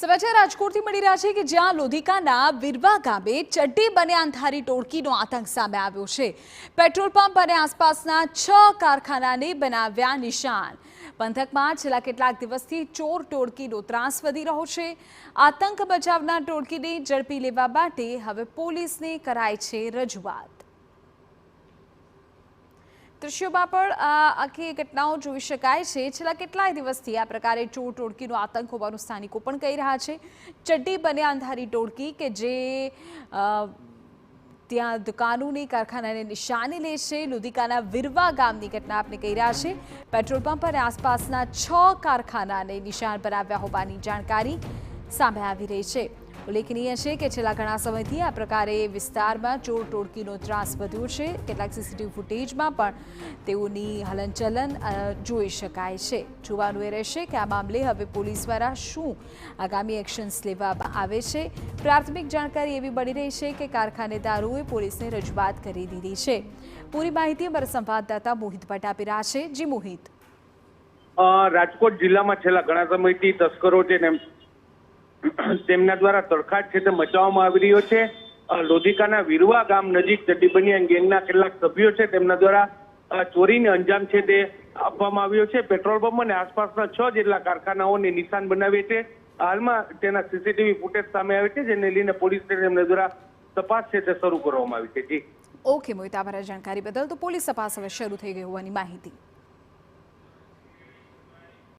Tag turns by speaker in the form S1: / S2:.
S1: સમાચાર રાજકોટથી મળી રહ્યા છે કે જ્યાં લોધિકાના વિરવા ગામે ચડ્ડી બનિયાનધારી ટોળકીનો આતંક સામે આવ્યો છે। પેટ્રોલ પંપ અને આસપાસના 6 કારખાનાને બનાવ્યા નિશાન। પંથકમાં છેલ્લા કેટલાક દિવસથી ચોર ટોળકીનો ત્રાસ વધી રહ્યો છે। આતંક મચાવનાર ટોળકીને ઝડપી લેવા માટે હવે પોલીસને કરાઈ છે રજૂઆત। દૃશ્યોમાં પણ આખી ઘટનાઓ જોઈ શકાય છે। છેલ્લા કેટલાય દિવસથી આ પ્રકારે ચોર ટોળકીનો આતંક હોવાનું સ્થાનિકો પણ કહી રહ્યા છે। ચડ્ડી બનિયાનધારી ટોળકી કે જે ત્યાં દુકાનોની કારખાનાને નિશાને લે છે। લોધિકાના વિરવા ગામની ઘટના આપણે કહી રહ્યા છે। પેટ્રોલ પંપ અને આસપાસના 6 કારખાનાને નિશાન બનાવ્યા હોવાની જાણકારી સામે આવી રહી છે। ઉલ્લેખનીય છે કે છેલ્લા ઘણા સમયથી આ પ્રકારે વિસ્તારમાં ચોર ટોળકીનો ત્રાસ વધ્યો છે। કેટલાક સીસીટીવી ફૂટેજમાં પણ તેઓની હલનચલન જોઈ શકાય છે। જોવાનું એ રહેશે કે આ મામલે હવે પોલીસ દ્વારા શું આગામી એક્શન્સ લેવામાં આવે છે। પ્રાથમિક જાણકારી એવી મળી રહી છે કે કારખાનેદારોએ પોલીસને રજૂઆત કરી દીધી છે। પૂરી માહિતી અમારા સંવાદદાતા મોહિત ભટ્ટ આપી રહ્યા છે। જી મોહિત,
S2: રાજકોટ જિલ્લામાં છેલ્લા ઘણા સમયથી તસ્કરો છે તેમના દ્વારા તડખાટ છે તે મચાવવામાં આવી રહ્યો છે। લોધિકાના વિરવા ગામ નજીક ચડ્ડી બનિયાન ગેંગના કેટલાક સભ્યો છે તેમના દ્વારા ચોરીને અંજામ છે તે આપવામાં આવ્યો છે। પેટ્રોલ પંપ અને આસપાસના 6 જેટલા કારખાનાઓને નિશાન બનાવે છે। હાલમાં તેના સીસીટીવી ફૂટેજ સામે આવે છે, જેને લઈને પોલીસ તેમના દ્વારા તપાસ છે તે શરૂ કરવામાં આવી છે। જી
S1: ઓકે મોહિત, આભાર જાણકારી બદલ। તો પોલીસ તપાસ હવે શરૂ થઈ ગઈ હોવાની માહિતી।